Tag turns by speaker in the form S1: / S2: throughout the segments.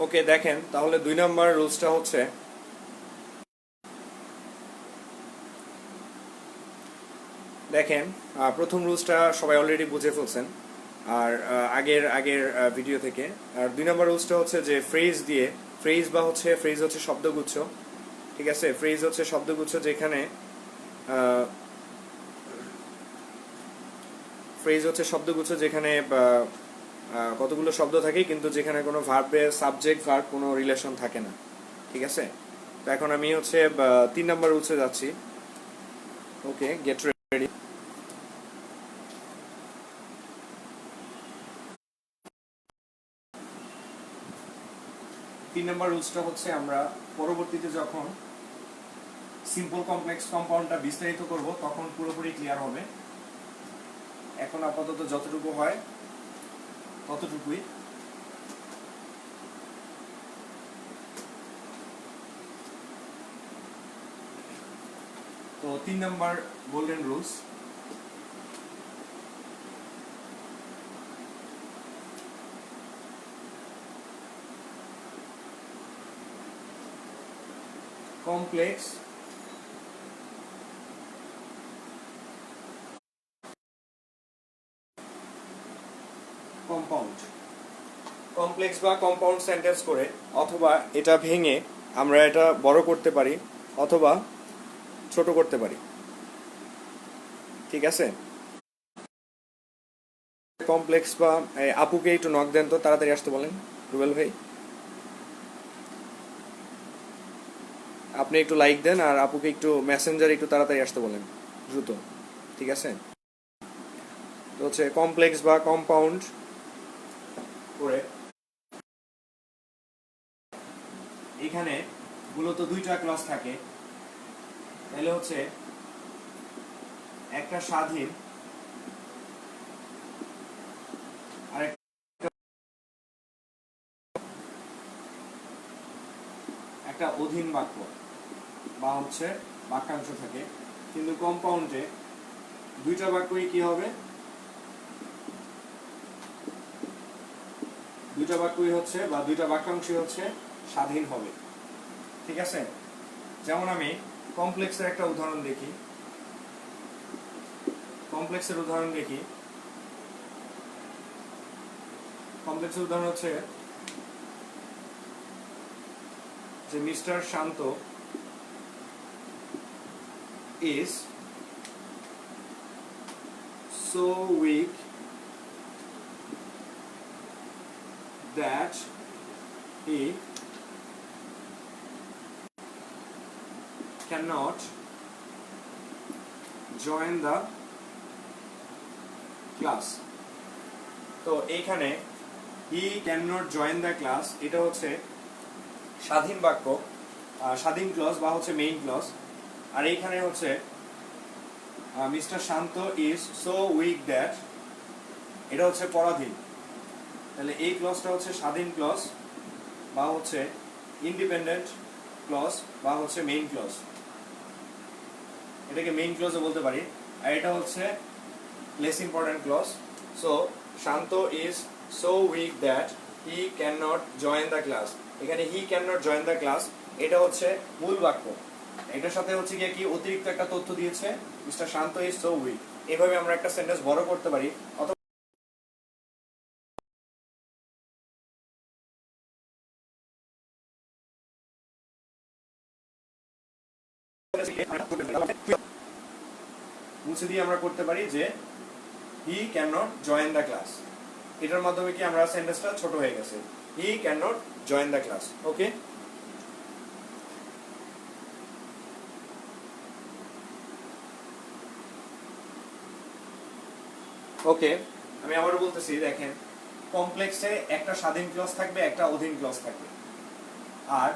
S1: ওকে, দেখেন তাহলে 2 নাম্বার রুলসটা হচ্ছে দেখেন প্রথম রুলসটা সবাই অলরেডি বুঝে ফেলছেন আর আগের আগের ভিডিও থেকে। আর 2 নাম্বার রুলসটা হচ্ছে যে ফ্রেজ হচ্ছে শব্দগুচ্ছ, ঠিক আছে। ফ্রেজ হচ্ছে শব্দগুচ্ছ যেখানে কতগুলো শব্দ থাকে কিন্তু যেখানে কোনো ভার্বের সাবজেক্ট ভার্ব কোনো রিলেশন থাকে না, ঠিক আছে। তো এখন আমি হচ্ছে 3 নাম্বার রুলসে যাচ্ছি। ওকে, গেট রেডি। 3 নাম্বার রুলসটা হচ্ছে আমরা পরবর্তীতে যখন সিম্পল কমপ্লেক্স কম্পাউন্ডটা বিস্তারিত করব তখন পুরোপুরি ক্লিয়ার হবে। এখন আপাতত যতটুকু হয় ততটুকুই। তো 3 number golden rules, complex compound, complex বা কম্পাউন্ড সেন্টেন্স করে অথবা এটা ভেঙে আমরা এটা বড় করতে পারি অথবা ছোট করতে পারি, ঠিক আছে। কমপ্লেক্স বা আপুকে একটু নক দেন তো, তাড়াতাড়ি আসতে বলেন রুবেল ভাই। আপনি একটু লাইক দেন আর আপুকে একটু মেসেঞ্জারে একটু তাড়াতাড়ি আসতে বলেন দ্রুত, ঠিক আছে। তো হচ্ছে কমপ্লেক্স বা কম্পাউন্ড করে এখানে মূলত 2টা ক্লজ থাকে। তাহলে হচ্ছে একটা স্বাধীন আর একটা অধীন বাক্য বা হচ্ছে বাক্যাংশ থাকে। কিন্তু কম্পাউন্ডে 2টা বাক্যই কি হবে, 2টা বাক্যই হচ্ছে বা 2টা বাক্যাংশই হচ্ছে স্বাধীন হবে, ঠিক আছে। যেমন আমি কমপ্লেক্সের একটা উদাহরণ দেখি, কমপ্লেক্সের উদাহরণ হচ্ছে যে mister Shanto is so weak that he cannot join the class। তো এইখানে he cannot join the class এটা হচ্ছে স্বাধীন বাক্য, স্বাধীন ক্লজ বা হচ্ছে মেইন ক্লজ। আর এইখানে হচ্ছে mister Shanto is so weak that এটা হচ্ছে পরাধীন। তাহলে এই ক্লজটা হচ্ছে স্বাধীন ক্লজ বা হচ্ছে ইন্ডিপেন্ডেন্ট ক্লজ বা হচ্ছে মেইন ক্লজ, এটাকে মেইন ক্লজও বলতে পারি। আর এটা হচ্ছে less important clause. So Shanto is so weak that he can not join the class, এখানে he can not join the class এটা হচ্ছে মূল বাক্য। এটার সাথে হচ্ছে গিয়ে কি অতিরিক্ত একটা তথ্য দিয়েছে, Mister Shanto is so weak. এভাবে আমরা একটা সেন্টেন্স বড় করতে পারি অথবা মুছে দিয়ে আমরা করতে পারি যে he can not join the class. এটার মাধ্যমে কি আমরা সেন্টেন্সটা ছোট হয়ে গেছে, he can not join the class. Okay, okay আমি আবারও বলতেছি, দেখেন কমপ্লেক্সে একটা স্বাধীন ক্লজ থাকবে একটা অধীন ক্লজ থাকবে আর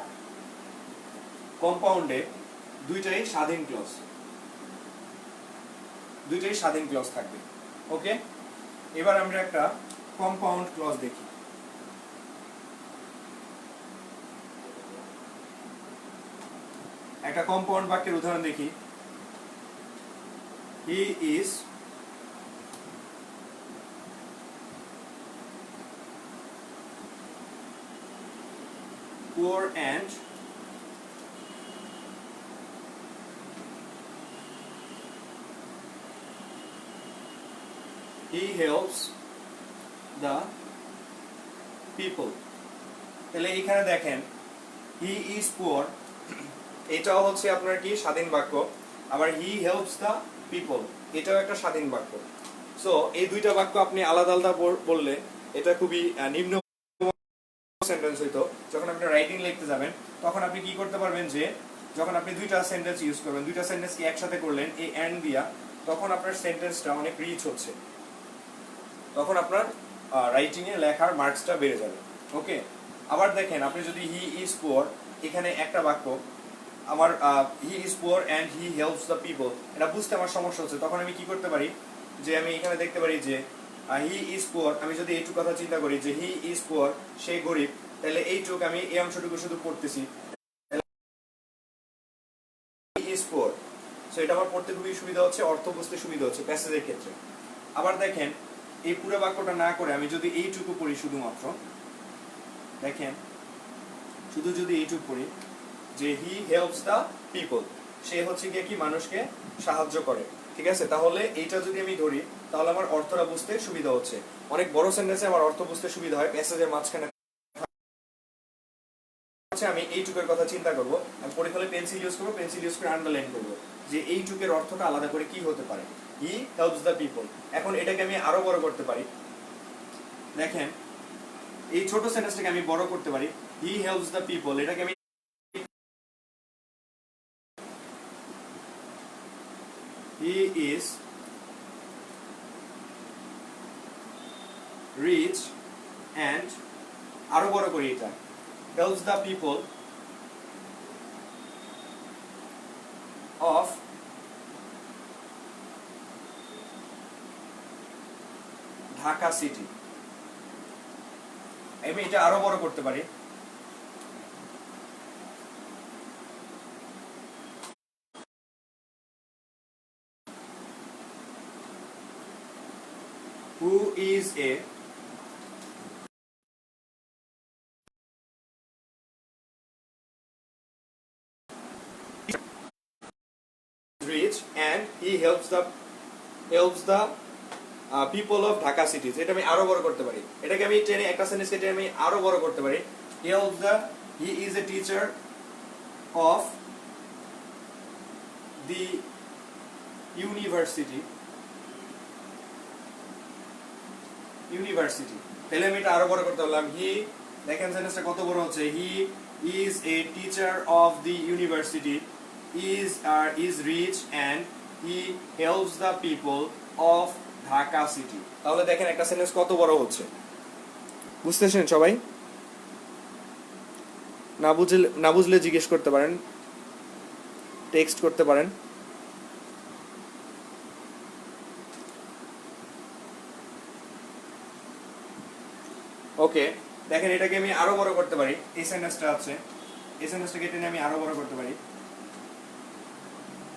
S1: কম্পাউন্ডে দুইটাই স্বাধীন ক্লজ থাকবে। ওকে, এবার আমরা একটা কম্পাউন্ড ক্লজ দেখি। একটা কম্পাউন্ড বাক্যের উদাহরণ দেখি। He is poor and he helps the people. তাহলে এখানে দেখেন he is poor, এটাও হচ্ছে আপনার কি স্বাধীন বাক্য, আবার he helps the people এটাও একটা স্বাধীন বাক্য। সো এই দুইটা বাক্য আপনি আলাদা আলাদা বললে এটা খুবই নিম্ন সেন্টেন্স হইতো। যখন আপনি রাইটিং লিখতে যাবেন তখন আপনি কি করতে পারবেন যে যখন আপনি দুইটা সেন্টেন্স ইউজ করবেন, দুইটা সেন্টেন্স কি একসাথে করলেন এই এন্ড দিয়া, তখন আপনার সেন্টেন্সটা অনেক রিচ হচ্ছে, তখন আপনার রাইটিং এ লেখার মার্কসটা বেড়ে যাবে। ওকে, আবার দেখেন আপনি যদি হি ইজ পুয়ার, এখানে একটা বাক্য আমার he is poor and he helps the people, এটা বুঝতে আমার সমস্যা হচ্ছে, তখন আমি কি করতে পারি যে আমি এখানে দেখতে পারি যে হি ইজ পুয়ার, আমি যদি এইটুকু কথা চিন্তা করি যে হি ইজ পুয়ার সে গরিব, তাহলে এইটুকু আমি এই অংশটুকু শুধু পড়তেছি হি ইজ পুয়ার। সো এটা আমার পড়তে খুবই সুবিধা হচ্ছে, অর্থ বুঝতে সুবিধা হচ্ছে প্যাসেজের ক্ষেত্রে। আবার দেখেন এই পুরো বাক্যটা না করে আমি যদি এইটুকু পড়ি শুধুমাত্র, দেখেন শুধু যদি এইটুকু পড়ি যে হি হেল্পস দ্য পিপল, সে হচ্ছে গিয়ে কি মানুষকে সাহায্য করে, ঠিক আছে, তাহলে এইটা যদি আমি ধরি তাহলে আমার অর্থটা বুঝতে সুবিধা হচ্ছে। অনেক বড় সেন্টেন্সে আমার অর্থ বুঝতে সুবিধা হয় প্যাসেজের মাঝখানে আমি এইটুকের কথা চিন্তা করব, আমি পড়ে ফেলে পেন্সিল ইউজ করবো, পেন্সিল ইউজ করে আন্ডারলাইন করবো যে এইটুকের অর্থটা আলাদা করে কি হতে পারে, হি হেল্পস দ্য পিপল। এখন এটাকে আমি আরো বড় করতে পারি, দেখেন এই ছোট সেন্টেন্সটাকে আমি বড় করতে পারি, হি হেল্পস দ্য পিপল, এটাকে আমি হি ইজ রিচ এন্ড আরো বড় করি এটা helps the people of Dhaka city, আমি এটা আরো বড় করতে পারি who is a rich and he helps the people of Dhaka cities, এটা আমি আরো বড় করতে পারি, এটাকে আমি টেনে একটা সেন্টেন্সকে টেনে আমি আরো বড় করতে পারি, he is a teacher of the university, তাহলে আমি এটা আরো বড় করতে পারলাম, হি, দেখেন সেন্টেন্সটা কত বড় হচ্ছে, he is a teacher of the university, is rich and he helps the people of Dhaka city. তাহলে দেখেন একটা সেন্টেন্স কত বড় হচ্ছে, বুঝতেছেন সবাই? না বুঝলে জিজ্ঞেস করতে পারেন, টেক্সট করতে পারেন। ওকে, দেখেন এটাকে আমি আরো বড় করতে পারি, এই সেন্টেন্সটা আছে, এই সেন্টেন্সটাকে টেনে আমি আরো বড় করতে পারি,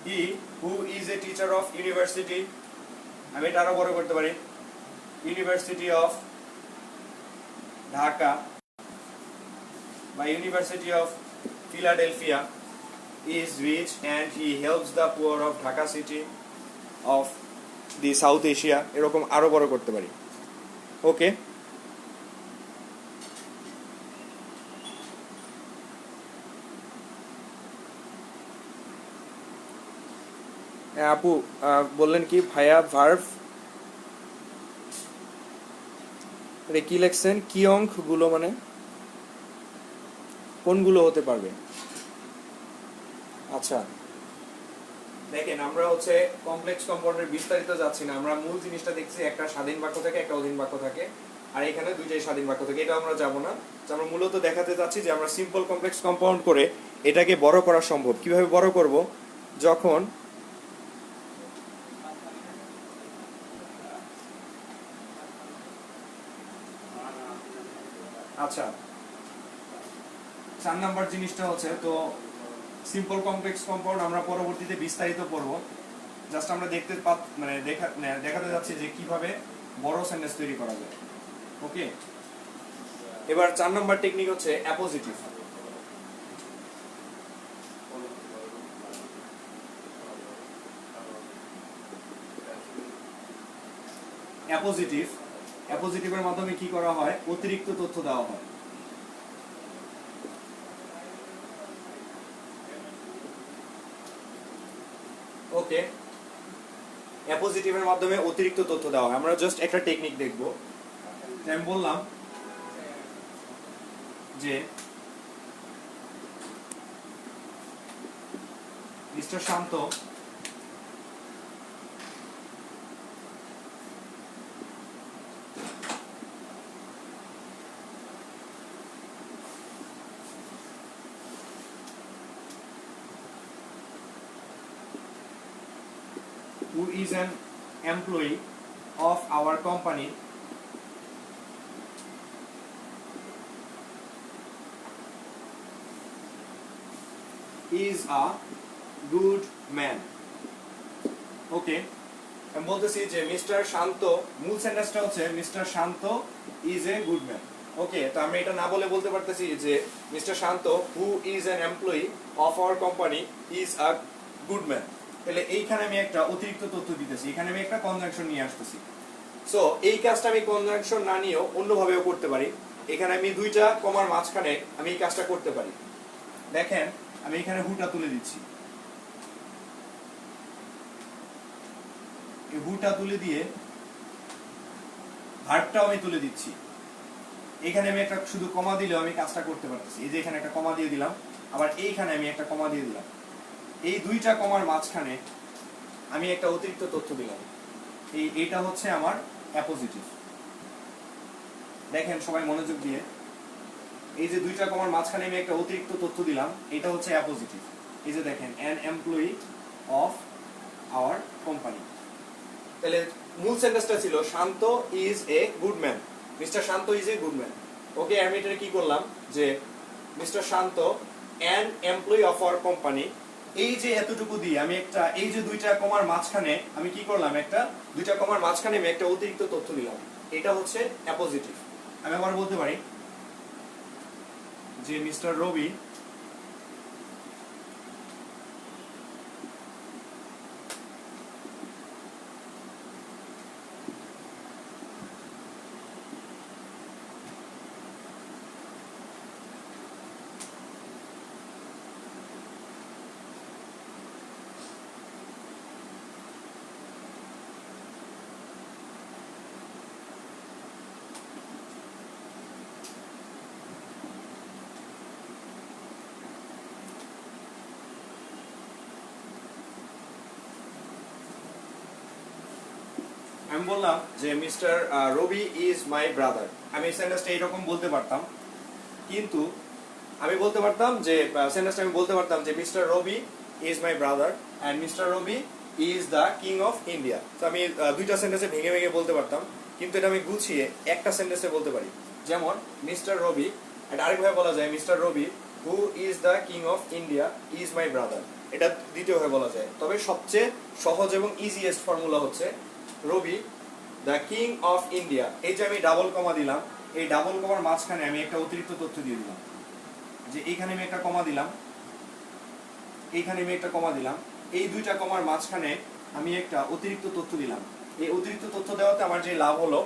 S1: he who is a teacher of university, আমি এটা আরো বড় করতে পারি, ইউনিভার্সিটি অফ ঢাকা বা university of Philadelphia is rich and he helps the poor of Dhaka city of the South Asia, এরকম আরো বড় করতে পারি। ওকে, আপু বললেন কি ভাইয়া ভার্ব কি লেখছেন, কি অঙ্ক গুলো মানে কোনগুলো হতে পারবে? আচ্ছা দেখেন আমরা হচ্ছে কমপ্লেক্স কম্পাউন্ডের বিস্তারিত যাচ্ছি না, আমরা মূল জিনিসটা দেখছি, একটা স্বাধীন বাক্য থাকে, একটা অধীন বাক্য থাকে, আর এখানে দুইটাই স্বাধীন বাক্য থাকে, এটা আমরা যাব না। আমরা মূলত দেখাতে যাচ্ছি যে আমরা সিম্পল কমপ্লেক্স কম্পাউন্ড করে এটাকে বড় করা সম্ভব। কিভাবে বড় করব? যখন আচ্ছা 4 নাম্বার জিনিসটা হচ্ছে, তো সিম্পল কমপ্লেক্স কম্পাউন্ড আমরা পরবর্তীতে বিস্তারিত পড়ব, জাস্ট আমরা দেখাতে যাচ্ছি যে কিভাবে বড় সেন্টেন্স তৈরি করা যায়। ওকে, এবার 4 নাম্বার টেকনিক হচ্ছে অ্যাপোজিটিভ। অ্যাপোজিটিভ, অ্যাপোজিটিভের মাধ্যমে কি করা হয়, অতিরিক্ত তথ্য দেওয়া হয়। ওকে, অ্যাপোজিটিভের মাধ্যমে অতিরিক্ত তথ্য দেওয়া হয়। আমরা জাস্ট একটা টেকনিক দেখব। আমি বললাম যে mister Shanto who is an employee of our company is a good man. Okay, আমি বলতেছি যে মিস্টার শান্ত, মূল সেন্টেন্সটা হচ্ছে mister Shanto is a good man. Okay, তো আমরা এটা না বলে বলতে পারতেছি যে mister Shanto who is an employee of our company is a good man. তাহলে এইখানে আমি একটা অতিরিক্ত তথ্য দিতেছি, এখানে আমি একটা কনজাংশন নিয়ে আসতেছি। সো এই কাজটা আমি কনজাংশন না নিয়েও অন্যভাবেও করতে পারি। এখানে আমি দুইটা কমার মাঝখানে আমি এই কাজটা করতে পারি। দেখেন, আমি এখানে হুটা তুলে দিচ্ছি, এই হুটা তুলে দিয়ে ভার্বটাও আমি তুলে দিচ্ছি। এখানে আমি একটা শুধু কমা দিলেও আমি কাজটা করতে পারতেছি। এই যে এখানে একটা কমা দিয়ে দিলাম, আবার এইখানে আমি একটা কমা দিয়ে দিলাম। এই দুইটা কমার মাঝখানে আমি একটা অতিরিক্ত তথ্য দিলাম। এইটা হচ্ছে আমার অ্যাপোজিটিভ। দেখেন সবাই মনোযোগ দিয়ে, এই যে দুইটা কমার মাঝখানে আমি একটা অতিরিক্ত তথ্য দিলাম, এটা হচ্ছে অ্যাপোজিটিভ। এই যে দেখেন, an employee of our company. তাহলে মূল সেন্টেন্সটা ছিল Shanto is a good man, mister Shanto is a good man. Okay, আমি এটা কি করলাম যে mister Shanto an employee of our company, এই যে এতটুকু দিয়ে আমি একটা, এই যে দুইটা কমার মাঝখানে আমি কি করলাম, একটা দুইটা কমার মাঝখানে আমি একটা অতিরিক্ত তথ্য দিলাম। এটা হচ্ছে অ্যাপোজিটিভ। আমি আবার বলতে পারি যে মিস্টার রবি আমি বললাম যে Mister Robi is my brother. আমি সেন্টেন্সটা এইরকম বলতে পারতাম, কিন্তু আমি বলতে পারতাম যে সেন্টেন্সটা আমি বলতে পারতাম যে Mister Robi is my brother and Mister Robi is the king of India. তো আমি দুইটা সেন্টেন্সে ভেঙে ভেঙে বলতে পারতাম, কিন্তু এটা আমি গুছিয়ে একটা সেন্টেন্সে বলতে পারি। যেমন মিস্টার রবি, এটা আরেকভাবে বলা যায় Mister Robi who is the king of India is my brother. এটা দ্বিতীয়ভাবে বলা যায়, তবে সবচেয়ে সহজ এবং ইজিয়েস্ট ফর্মুলা হচ্ছে রবি দ্য কিং অফ ইন্ডিয়া। এই যে আমি ডাবল কমা দিলাম, এই ডাবল কমার মাঝখানে আমি একটা অতিরিক্ত তথ্য দিয়ে দিলাম, যে এইখানে আমি একটা কমা দিলাম, এইখানে আমি একটা কমা দিলাম, এই দুইটা কমার মাঝখানে আমি একটা অতিরিক্ত তথ্য দিলাম। এই অতিরিক্ত তথ্য দেওয়াতে আমার যে লাভ হলো,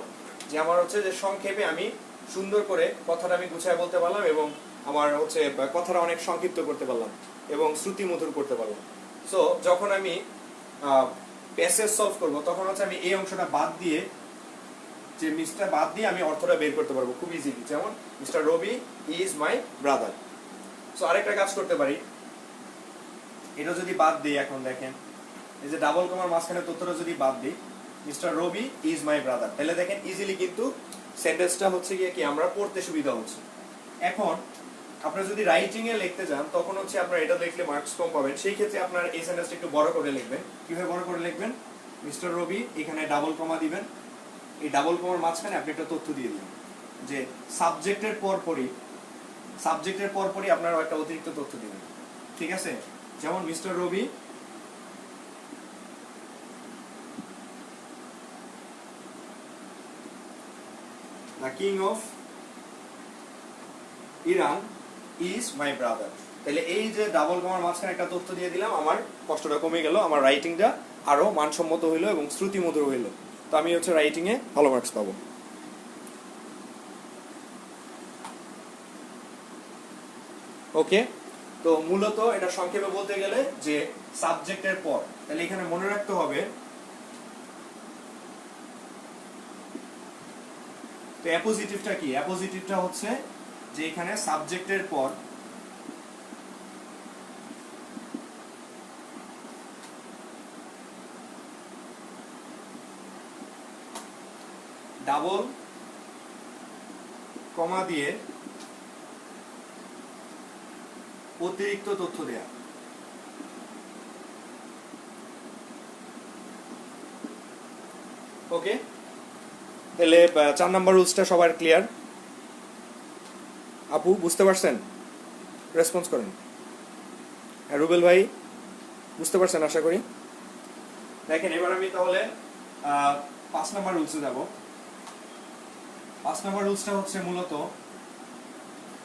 S1: যে আমার হচ্ছে যে সংক্ষেপে আমি সুন্দর করে কথাটা আমি গুছিয়ে বলতে পারলাম, এবং আমার হচ্ছে কথাটা অনেক সংক্ষিপ্ত করতে পারলাম এবং শ্রুতি মধুর করতে পারলাম। সো যখন আমি প্যাসেজ সলভ করব, তখন হচ্ছে আমি এই অংশটা বাদ দিয়ে, যে মিস্টার বাদ দিয়ে আমি অর্থটা বের করতে পারবো খুব ইজিলি। যেমন Mister Robi is my brother. So আরেকটা কাজ করতে পারি, এটা যদি বাদ দিই, এখন দেখেন এই যে ডাবল কমার মাঝখানে তথ্যটা যদি বাদ দিই, Mister Robi is my brother, তাহলে দেখেন ইজিলি কিন্তু সেন্টেন্সটা হচ্ছে গিয়ে কি আমরা পড়তে সুবিধা হচ্ছে। এখন আপনারা যদি রাইটিং এ লিখতে যান, তখন হচ্ছে আপনারা এটা লিখলে মার্কস কম পাবেন। সেই ক্ষেত্রে আপনার এই সেন্টেন্সটা একটু বড় করে লিখবেন। কিভাবে বড় করে লিখবেন? মিস্টার রবি, এখানে ডাবল কমা দিবেন, এই ডাবল কমার মাঝখানে আপনি একটা তথ্য দিয়ে দিবেন যে সাবজেক্টের পরপরই আপনারা একটা অতিরিক্ত তথ্য দিবেন। ঠিক আছে? যেমন Mister Robi the king of Iran is my brother. তাহলে এই যে ডাবল কমার মাঝখানে একটা তথ্য দিয়ে দিলাম, আমার কষ্টটা কমে গেল, আমার রাইটিংটা আরো মানসম্মত হইলো এবং শ্রুতিমধুর হইলো। তো আমি হচ্ছে রাইটিংয়ে ভালো মার্কস পাবো। ওকে, তো মূলত এটা সংক্ষেপে বলতে গেলে যে সাবজেক্টের পর, তাহলে এখানে মনে রাখতে হবে, তো অ্যাপোজিটিভটা কি? অ্যাপোজিটিভটা হচ্ছে যে এখানে সাবজেক্টের পর ডাবল কমা দিয়ে অতিরিক্ত তথ্য দেয়া। ওকে, তাহলে 4 নাম্বার রুলসটা সবার ক্লিয়ার? আপু বুঝতে পারছেন? রেসপন্স করেন। রুবেল ভাই বুঝতে পারছেন আশা করি। দেখেন এবার আমি তাহলে 5 নাম্বার রুলসে যাব। 5 নাম্বার রুলসটা হচ্ছে মূলত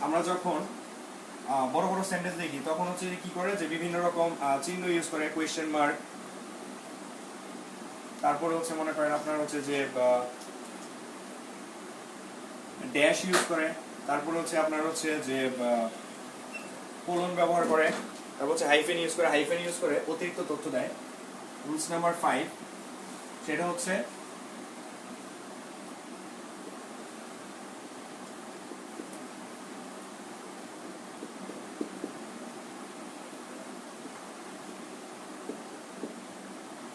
S1: আমরা যখন বড় বড় সেন্টেন্স দেখি তখন হচ্ছে কি করে, যে বিভিন্ন রকম চিহ্ন ইউজ করে, কোয়েশ্চেন মার্ক, তারপরে হচ্ছে মনে করেন আপনার হচ্ছে যে ড্যাশ ইউজ করে, তারপরে হচ্ছে আপনার হচ্ছে যে কোলন ব্যবহার করে, তারপর হচ্ছে হাইফেন ইউজ করে অতিরিক্ত তথ্য দেয়। রুলস নাম্বার 5 সেটা হচ্ছে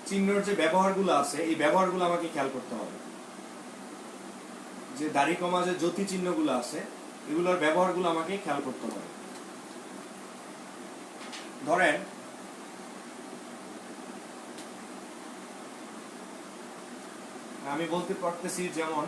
S1: চিহ্নর যে ব্যবহারগুলো আছে এই ব্যবহারগুলো আমাকে খেয়াল করতে হবে। যে দাড়ি কমা যে জ্যোতি চিহ্নগুলো আছে এগুলোর ব্যবহারগুলো আমাকে খেয়াল করতে হবে। ধরেন আমি বলতে পারতেছি যেমন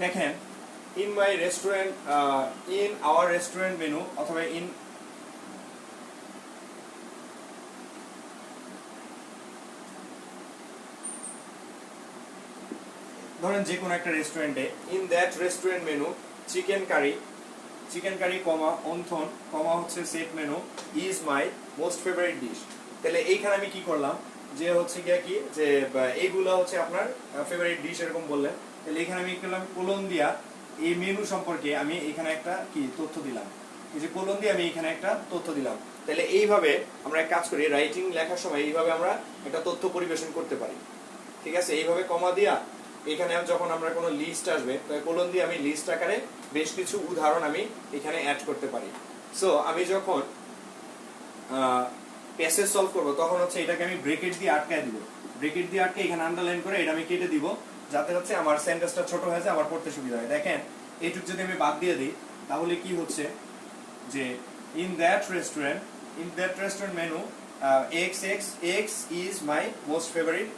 S1: দেখেন in my restaurant, in our restaurant menu, অথবা ইন ধরেন যে কোনো একটা রেস্টুরেন্টে in that restaurant menu chicken curry comma wonton comma হচ্ছে set menu is my most favourite dish. তাহলে এইখানে আমি কি করলাম, যে হচ্ছে গিয়া কি যে এইগুলো হচ্ছে আপনার ফেভারিট ডিশ এরকম বললেন, তাহলে এখানে আমি করলাম কোলন দিয়া এই মেনু সম্পর্কে আমি এখানে একটা কি তথ্য দিলাম, এই যে কোলন দিয়ে আমি এখানে একটা তথ্য দিলাম। তাহলে এইভাবে আমরা এক কাজ করি, রাইটিং লেখার সময় এইভাবে আমরা একটা তথ্য পরিবেশন করতে পারি। ঠিক আছে, এইভাবে কমা দিয়া এখানে যখন আমরা কোনো লিস্ট আসবে কোলন দিয়ে আমি লিস্ট আকারে বেশ কিছু উদাহরণ আমি এখানে অ্যাড করতে পারি। সো আমি যখন প্যাসেজ সলভ করব তখন হচ্ছে এটাকে আমি ব্রেকেট দিয়ে আটকায় দিব, ব্রেকেট দিয়ে আটকে এখানে আন্ডারলাইন করে এটা আমি কেটে দিব, যাতে হচ্ছে আমার সেন্টেন্সটা ছোট হয়ে যায়, আমার পড়তে সুবিধা হয়। দেখেন এইটুক যদি আমি বাদ দিয়ে দিই তাহলে কি হচ্ছে, যে in that restaurant menu x is my most favourite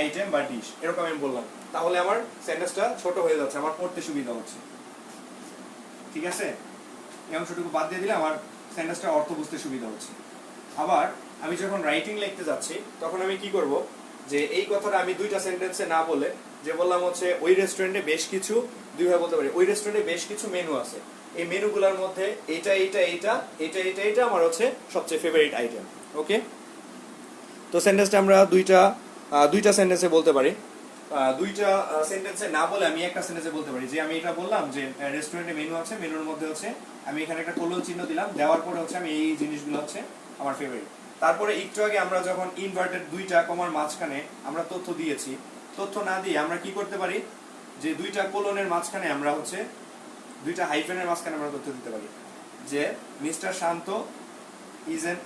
S1: item বা ডিশ, এরকম আমি বললাম, তাহলে আমার সেন্টেন্সটা ছোট হয়ে যাচ্ছে, আমার পড়তে সুবিধা হচ্ছে। ঠিক আছে, এই অংশটুকু বাদ দিয়ে দিলে আমার সেন্টেন্সটা অর্থ বুঝতে সুবিধা হচ্ছে। আবার আমি যখন রাইটিং লিখতে যাচ্ছি তখন আমি কি করব, যে এই কথাটা আমি দুইটা সেন্টেন্সে না বলে যে বললাম হচ্ছে ওই রেস্টুরেন্টে বেশ কিছু, দুইভাবে বলতে পারি, ওই রেস্টুরেন্টে বেশ কিছু মেনু আছে, এই মেনুগুলোর মধ্যে এটা আমার হচ্ছে সবচেয়ে ফেভারিট আইটেম। ওকে, তো সেন্টেন্সটা আমরা দুইটা দুইটা সেন্টেন্সে বলতে পারি। দুইটা সেন্টেন্সে না বলে আমি একটা সেন্টেন্সে বলতে পারি যে আমি এটা বললাম যে রেস্টুরেন্টে মেনু আছে, মেনুর মধ্যে হচ্ছে আমি এখানে একটা কোলন চিহ্ন দিলাম, দেওয়ার পরে হচ্ছে আমি এই জিনিসগুলো হচ্ছে আমার ফেভারিট। তারপরে একটু আগে আমরা যখন ইনভার্টেড দুইটা কমার মাঝখানে আমরা তথ্য দিয়েছি, তথ্য না দিয়ে আমরা কি করতে পারি যে দুইটা কোলনের মাঝখানে আমরা হচ্ছে দুইটা হাইফেনের মাঝখানে আমরা তথ্য দিতে পারি যে mister Shanto is an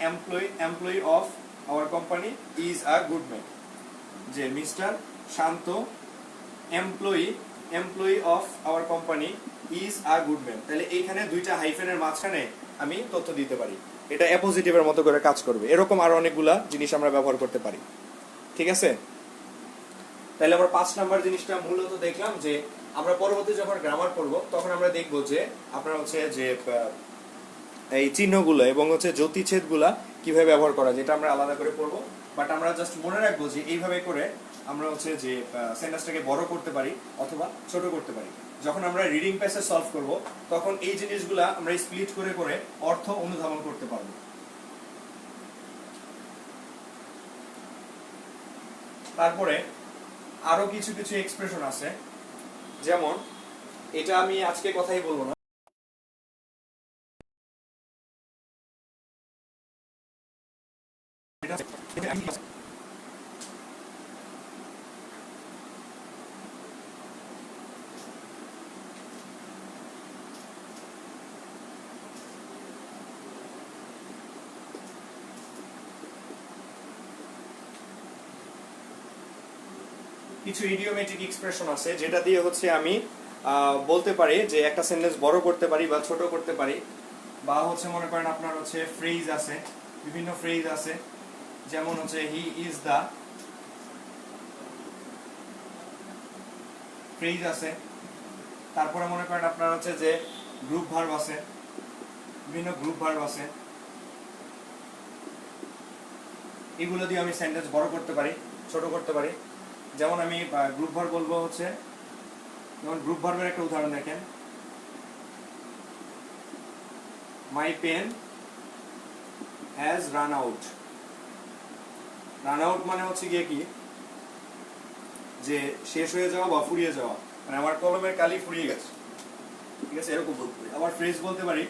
S1: employee of our company is a good man. যে mister Shanto employee of our company is a good man. তাহলে এইখানে দুইটা হাইফেনের মাঝখানে আমি তথ্য দিতে পারি, এটা অ্যাপোজিটিভের মতো করে কাজ করবে। এরকম আরো অনেকগুলা জিনিস আমরা ব্যবহার করতে পারি, ঠিক আছে? তাহলে আমরা 5 নাম্বার জিনিসটা মূলত দেখলাম যে আমরা পরবর্তী যখন গ্রামার পড়বো তখন আমরা দেখবো যে আপনার হচ্ছে যে এই চিহ্নগুলো এবং হচ্ছে জ্যোতিচ্ছেদগুলা কিভাবে ব্যবহার করা, যেটা আমরা আলাদা করে পড়বো। বাট আমরা জাস্ট মনে রাখবো যে এইভাবে করে আমরা হচ্ছে যে সেন্টেন্সটাকে বড় করতে পারি অথবা ছোট করতে পারি। যখন আমরা রিডিং প্যাসেজ সলভ করব তখন এই জিনিসগুলা আমরা স্প্লিট করে করে অর্থ অনুধাবন করতে পারবো। তারপরে আরো কিছু কিছু এক্সপ্রেশন আছে, যেমন এটা আমি আজকে কথাই বলবো না, কিছু ইডিওমেটিক এক্সপ্রেশন আছে যেটা দিয়ে হচ্ছে আমি বলতে পারি যে একটা সেন্টেন্স বড় করতে পারি বা ছোট করতে পারি। বা হচ্ছে মনে করেন আপনার হচ্ছে ফ্রেজ আছে, বিভিন্ন ফ্রেজ আছে, যেমন হচ্ছে হি ইজ দা, ফ্রেজ আছে। তারপরে মনে করেন আপনার হচ্ছে যে গ্রুপ ভার্ব আছে, বিভিন্ন গ্রুপ ভার্ব আছে। এগুলো দিয়ে আমি সেন্টেন্স বড় করতে পারি, ছোট করতে পারি। যেমন আমি গ্রুপ ভার্ব বলবো হচ্ছে, যেমন গ্রুপ ভার্বের একটা উদাহরণ দেখেন, my pen has run out. Run out মানে হচ্ছে গিয়ে কি, যে শেষ হয়ে যাওয়া বা ফুরিয়ে যাওয়া, মানে আমার কলমের কালি ফুরিয়ে গেছে, ঠিক আছে, এরকম বলতে পারি। আবার ফ্রেজ বলতে পারি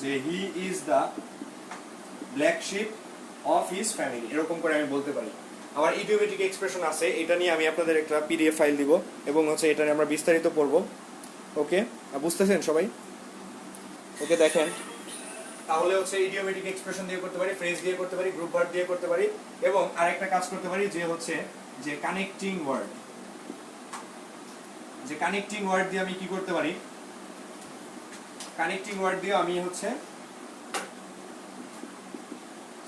S1: যে he is the black sheep of his family, এরকম করে আমি বলতে পারি। আমার ইডিওমেটিক এক্সপ্রেশন আছে, এটা নিয়ে আমি আপনাদের একটা পিডিএফ ফাইল দিব এবং হচ্ছে এটা নিয়ে আমরা বিস্তারিত পড়বো। ওকে, বুঝতেছেন সবাই? ওকে, দেখেন তাহলে হচ্ছে ইডিওমেটিক এক্সপ্রেশন দিয়ে করতে পারি, ফ্রেজ দিয়ে করতে পারি, গ্রুপ ভার্ব দিয়ে করতে পারি, এবং আরেকটা কাজ করতে পারি যে হচ্ছে যে কানেক্টিং ওয়ার্ড। যে কানেক্টিং ওয়ার্ড দিয়ে আমি কি করতে পারি, কানেক্টিং ওয়ার্ড দিয়ে আমি হচ্ছে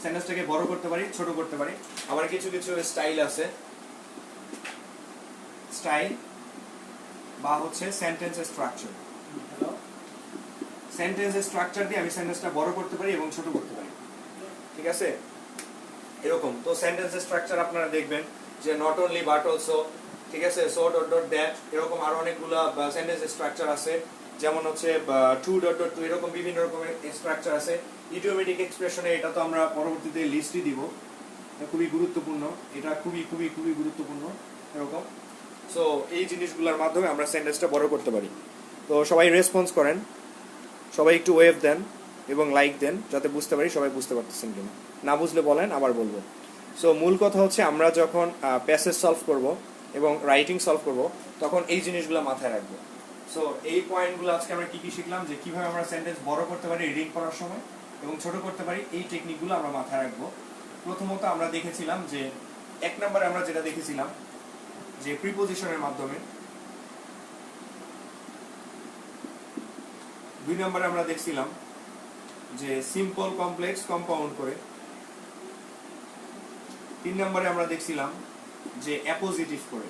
S1: সেন্টেন্সটাকে বড় করতে পারি, ছোট করতে পারি। আবার কিছু কিছু স্টাইল আছে, স্টাইল বা হচ্ছে সেন্টেন্স স্ট্রাকচার। সেন্টেন্স স্ট্রাকচার দিয়ে আমি সেন্টেন্সটা বড় করতে পারি এবং ছোট করতে পারি, ঠিক আছে? এরকম তো সেন্টেন্স স্ট্রাকচার আপনারা দেখবেন যে নট অনলি বাট অলসো, ঠিক আছে, সো ডট ডট দ্যাট, এরকম আরো অনেকগুলো সেন্টেন্স স্ট্রাকচার আছে। যেমন হচ্ছে টু ডট ডট টু, এরকম বিভিন্ন রকমের স্ট্রাকচার আছে। ইডিওমেটিক এক্সপ্রেশনে এটা তো আমরা পরবর্তীতে লিস্টই দিব, খুবই গুরুত্বপূর্ণ, এটা খুবই খুবই খুবই গুরুত্বপূর্ণ এরকম। সো এই জিনিসগুলোর মাধ্যমে আমরা সেন্টেন্সটা বড় করতে পারি। তো সবাই রেসপন্স করেন, সবাই একটু ওয়েভ দেন এবং লাইক দেন, যাতে বুঝতে পারি সবাই বুঝতে পারতেছেন কিনা। না বুঝলে বলেন, আবার বলবো। সো মূল কথা হচ্ছে আমরা যখন প্যাসেজ সলভ করব এবং রাইটিং সলভ করব তখন এই জিনিসগুলো মাথায় রাখবো। সো এই পয়েন্টগুলো আজকে আমরা কি কি শিখলাম, যে কিভাবে আমরা সেন্টেন্স বড় করতে পারি রিডিং করার সময় এবং ছোট করতে পারি, এই টেকনিকগুলো আমরা মাথায় রাখবো। প্রথমত আমরা দেখেছিলাম যে 1 নম্বরে আমরা যেটা দেখেছিলাম যে প্রিপোজিশনের মাধ্যমে, 2 নম্বরে আমরা দেখছিলাম যে সিম্পল কমপ্লেক্স কম্পাউন্ড করে, 3 নম্বরে আমরা দেখছিলাম যে অ্যাপোজিটিভ করে।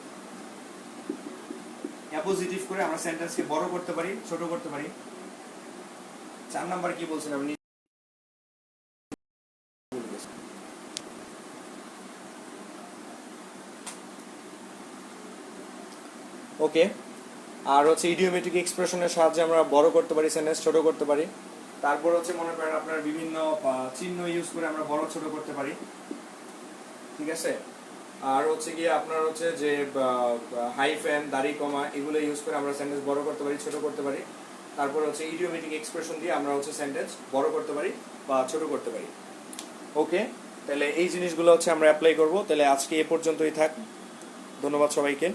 S1: অ্যাপোজিটিভ করে আমরা সেন্টেন্সকে বড় করতে পারি, ছোট করতে পারি। 4 নম্বরে কি বলছিলাম, ওকে। আর হচ্ছে ইডিওমেটিক এক্সপ্রেশনের সাহায্যে আমরা বড় করতে পারি সেন্টেন্স, ছোট করতে পারি। তারপর হচ্ছে মনে করেন আপনার বিভিন্ন চিহ্ন ইউজ করে আমরা বড় ছোট করতে পারি, ঠিক আছে। আর হচ্ছে গিয়ে আপনার হচ্ছে যে হাইফেন দাড়ি কমা এগুলো ইউজ করে আমরা সেন্টেন্স বড় করতে পারি, ছোট করতে পারি। তারপর হচ্ছে ইডিওমেটিক এক্সপ্রেশন দিয়ে আমরা হচ্ছে সেন্টেন্স বড় করতে পারি বা ছোট করতে পারি। ওকে, তাহলে এই জিনিসগুলো হচ্ছে আমরা অ্যাপ্লাই করব। তাহলে আজকে এ পর্যন্তই থাক। ধন্যবাদ সবাইকে।